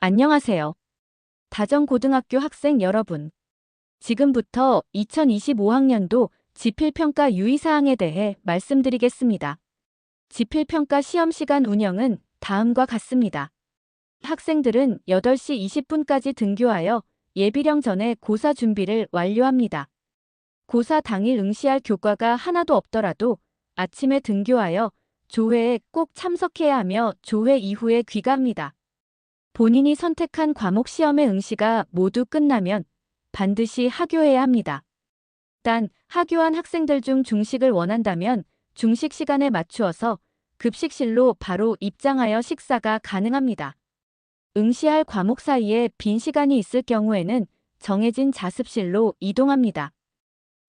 안녕하세요. 다정고등학교 학생 여러분. 지금부터 2025학년도 지필평가 유의사항에 대해 말씀드리겠습니다. 지필평가 시험시간 운영은 다음과 같습니다. 학생들은 8시 20분까지 등교하여 예비령 전에 고사 준비를 완료합니다. 고사 당일 응시할 교과가 하나도 없더라도 아침에 등교하여 조회에 꼭 참석해야 하며 조회 이후에 귀가합니다. 본인이 선택한 과목 시험의 응시가 모두 끝나면 반드시 하교해야 합니다. 단, 하교한 학생들 중 중식을 원한다면 중식 시간에 맞추어서 급식실로 바로 입장하여 식사가 가능합니다. 응시할 과목 사이에 빈 시간이 있을 경우에는 정해진 자습실로 이동합니다.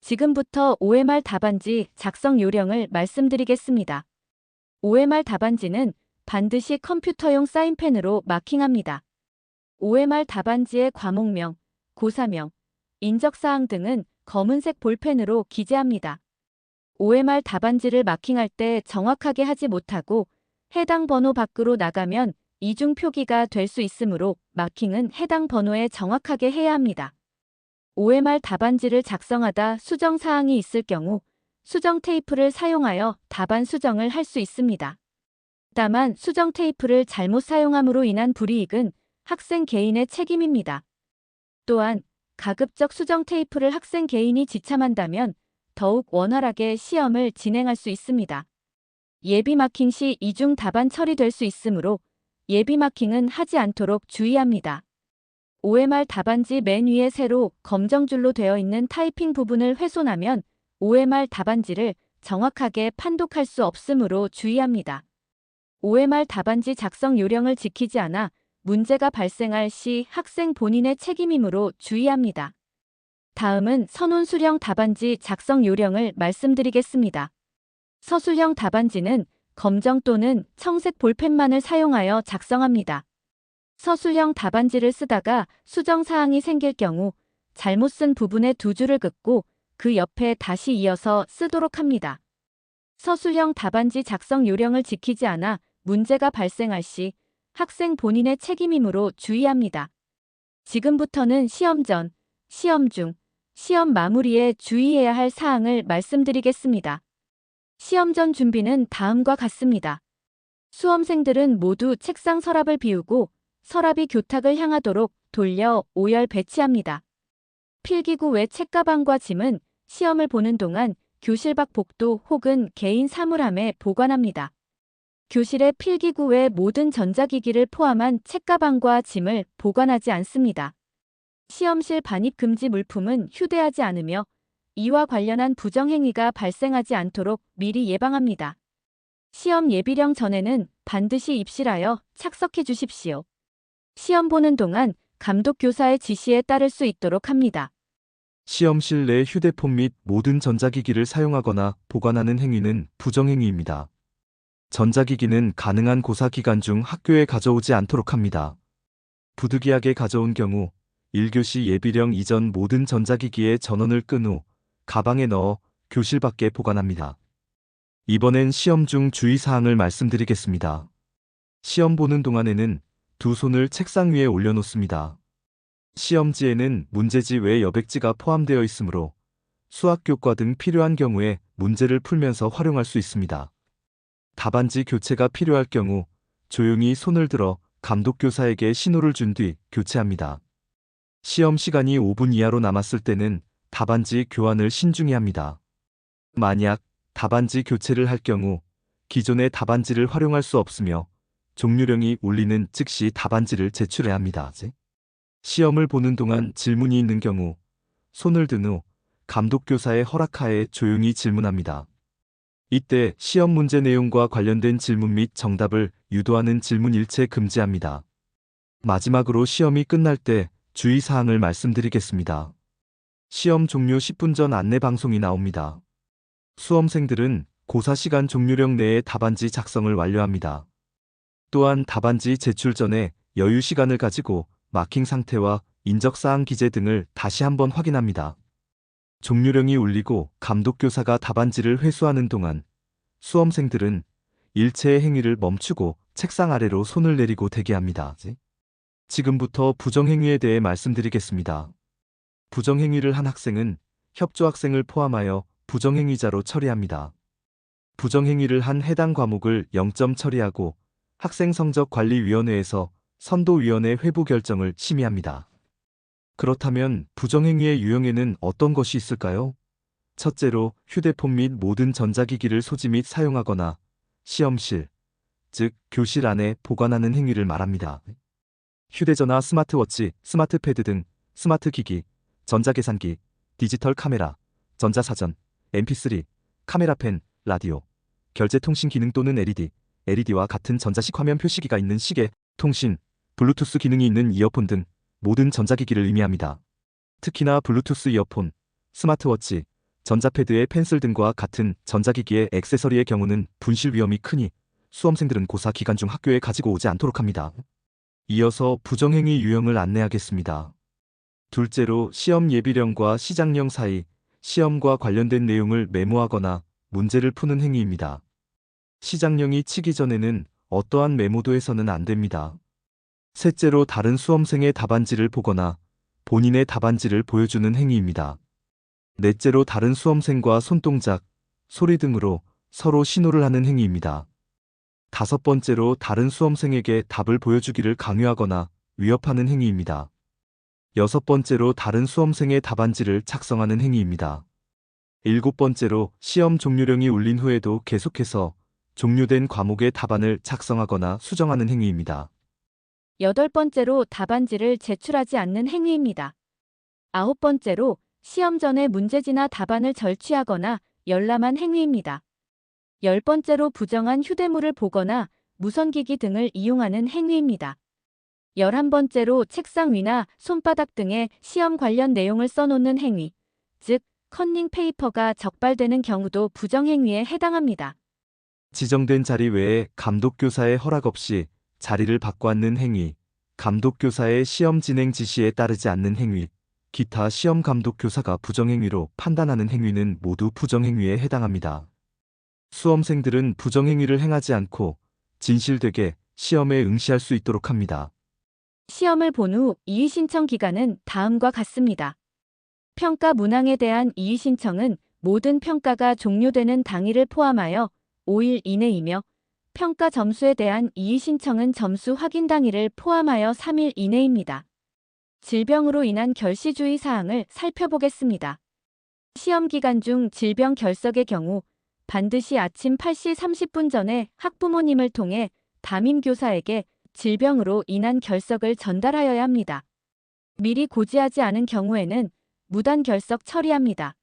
지금부터 OMR 답안지 작성 요령을 말씀드리겠습니다. OMR 답안지는 반드시 컴퓨터용 사인펜으로 마킹합니다. OMR 답안지의 과목명, 고사명, 인적사항 등은 검은색 볼펜으로 기재합니다. OMR 답안지를 마킹할 때 정확하게 하지 못하고 해당 번호 밖으로 나가면 이중 표기가 될 수 있으므로 마킹은 해당 번호에 정확하게 해야 합니다. OMR 답안지를 작성하다 수정사항이 있을 경우 수정 테이프를 사용하여 답안 수정을 할 수 있습니다. 다만 수정 테이프를 잘못 사용함으로 인한 불이익은 학생 개인의 책임입니다. 또한 가급적 수정 테이프를 학생 개인이 지참한다면 더욱 원활하게 시험을 진행할 수 있습니다. 예비 마킹 시 이중 답안 처리될 수 있으므로 예비 마킹은 하지 않도록 주의합니다. OMR 답안지 맨 위에 세로 검정줄로 되어 있는 타이핑 부분을 훼손하면 OMR 답안지를 정확하게 판독할 수 없으므로 주의합니다. OMR 답안지 작성 요령을 지키지 않아 문제가 발생할 시 학생 본인의 책임이므로 주의합니다. 다음은 선논술형 답안지 작성 요령을 말씀드리겠습니다. 서술형 답안지는 검정 또는 청색 볼펜만을 사용하여 작성합니다. 서술형 답안지를 쓰다가 수정사항이 생길 경우 잘못 쓴 부분에 두 줄을 긋고 그 옆에 다시 이어서 쓰도록 합니다. 서술형 답안지 작성 요령을 지키지 않아 문제가 발생할 시 학생 본인의 책임이므로 주의합니다. 지금부터는 시험 전, 시험 중, 시험 마무리에 주의해야 할 사항을 말씀드리겠습니다. 시험 전 준비는 다음과 같습니다. 수험생들은 모두 책상 서랍을 비우고 서랍이 교탁을 향하도록 돌려 오열 배치합니다. 필기구 외 책가방과 짐은 시험을 보는 동안 교실 밖 복도 혹은 개인 사물함에 보관합니다. 교실의 필기구 외 모든 전자기기를 포함한 책가방과 짐을 보관하지 않습니다. 시험실 반입 금지 물품은 휴대하지 않으며 이와 관련한 부정행위가 발생하지 않도록 미리 예방합니다. 시험 예비령 전에는 반드시 입실하여 착석해 주십시오. 시험 보는 동안 감독 교사의 지시에 따를 수 있도록 합니다. 시험실 내 휴대폰 및 모든 전자기기를 사용하거나 보관하는 행위는 부정행위입니다. 전자기기는 가능한 고사 기간 중 학교에 가져오지 않도록 합니다. 부득이하게 가져온 경우 1교시 예비령 이전 모든 전자기기의 전원을 끈 후 가방에 넣어 교실 밖에 보관합니다. 이번엔 시험 중 주의사항을 말씀드리겠습니다. 시험 보는 동안에는 두 손을 책상 위에 올려놓습니다. 시험지에는 문제지 외 여백지가 포함되어 있으므로 수학교과 등 필요한 경우에 문제를 풀면서 활용할 수 있습니다. 답안지 교체가 필요할 경우 조용히 손을 들어 감독교사에게 신호를 준 뒤 교체합니다. 시험 시간이 5분 이하로 남았을 때는 답안지 교환을 신중히 합니다. 만약 답안지 교체를 할 경우 기존의 답안지를 활용할 수 없으며 종료령이 울리는 즉시 답안지를 제출해야 합니다. 시험을 보는 동안 질문이 있는 경우 손을 든 후 감독교사의 허락하에 조용히 질문합니다. 이때 시험 문제 내용과 관련된 질문 및 정답을 유도하는 질문 일체 금지합니다. 마지막으로 시험이 끝날 때 주의사항을 말씀드리겠습니다. 시험 종료 10분 전 안내 방송이 나옵니다. 수험생들은 고사 시간 종료령 내에 답안지 작성을 완료합니다. 또한 답안지 제출 전에 여유 시간을 가지고 마킹 상태와 인적사항 기재 등을 다시 한번 확인합니다. 종료령이 울리고 감독교사가 답안지를 회수하는 동안 수험생들은 일체의 행위를 멈추고 책상 아래로 손을 내리고 대기합니다. 지금부터 부정행위에 대해 말씀드리겠습니다. 부정행위를 한 학생은 협조학생을 포함하여 부정행위자로 처리합니다. 부정행위를 한 해당 과목을 0점 처리하고 학생성적관리위원회에서 선도위원회 회부 결정을 심의합니다. 그렇다면 부정행위의 유형에는 어떤 것이 있을까요? 첫째로 휴대폰 및 모든 전자기기를 소지 및 사용하거나 시험실, 즉 교실 안에 보관하는 행위를 말합니다. 휴대전화, 스마트워치, 스마트패드 등 스마트기기, 전자계산기, 디지털 카메라, 전자사전, mp3, 카메라펜, 라디오, 결제통신 기능 또는 LED와 같은 전자식 화면 표시기가 있는 시계, 통신, 블루투스 기능이 있는 이어폰 등 모든 전자기기를 의미합니다. 특히나 블루투스 이어폰, 스마트워치, 전자패드의 펜슬 등과 같은 전자기기의 액세서리의 경우는 분실 위험이 크니 수험생들은 고사 기간 중 학교에 가지고 오지 않도록 합니다. 이어서 부정행위 유형을 안내하겠습니다. 둘째로 시험 예비령과 시작령 사이 시험과 관련된 내용을 메모하거나 문제를 푸는 행위입니다. 시작령이 치기 전에는 어떠한 메모도 해서는 안 됩니다. 셋째로 다른 수험생의 답안지를 보거나 본인의 답안지를 보여주는 행위입니다. 넷째로 다른 수험생과 손동작, 소리 등으로 서로 신호를 하는 행위입니다. 다섯 번째로 다른 수험생에게 답을 보여주기를 강요하거나 위협하는 행위입니다. 여섯 번째로 다른 수험생의 답안지를 작성하는 행위입니다. 일곱 번째로 시험 종료령이 울린 후에도 계속해서 종료된 과목의 답안을 작성하거나 수정하는 행위입니다. 여덟 번째로 답안지를 제출하지 않는 행위입니다. 아홉 번째로 시험 전에 문제지나 답안을 절취하거나 열람한 행위입니다. 열 번째로 부정한 휴대물을 보거나 무선기기 등을 이용하는 행위입니다. 11번째로 책상 위나 손바닥 등에 시험 관련 내용을 써놓는 행위, 즉 컨닝 페이퍼가 적발되는 경우도 부정행위에 해당합니다. 지정된 자리 외에 감독교사의 허락 없이 자리를 바꿔 앉는 행위, 감독교사의 시험 진행 지시에 따르지 않는 행위, 기타 시험 감독교사가 부정행위로 판단하는 행위는 모두 부정행위에 해당합니다. 수험생들은 부정행위를 행하지 않고 진실되게 시험에 응시할 수 있도록 합니다. 시험을 본 후 이의 신청 기간은 다음과 같습니다. 평가 문항에 대한 이의 신청은 모든 평가가 종료되는 당일을 포함하여 5일 이내이며 평가 점수에 대한 이의 신청은 점수 확인 당일을 포함하여 3일 이내입니다. 질병으로 인한 결시주의 사항을 살펴보겠습니다. 시험 기간 중 질병 결석의 경우 반드시 아침 8시 30분 전에 학부모님을 통해 담임교사에게 질병으로 인한 결석을 전달하여야 합니다. 미리 고지하지 않은 경우에는 무단 결석 처리합니다.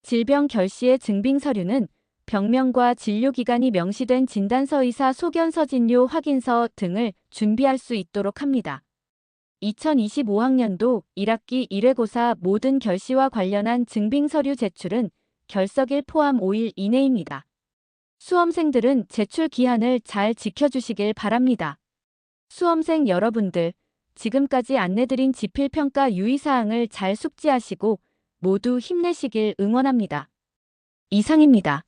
질병 결시의 증빙 서류는 병명과 진료기간이 명시된 진단서, 의사 소견서, 진료 확인서 등을 준비할 수 있도록 합니다. 2025학년도 1학기 1회고사 모든 결시와 관련한 증빙 서류 제출은 결석일 포함 5일 이내입니다. 수험생들은 제출 기한을 잘 지켜주시길 바랍니다. 수험생 여러분들, 지금까지 안내드린 지필평가 유의사항을 잘 숙지하시고 모두 힘내시길 응원합니다. 이상입니다.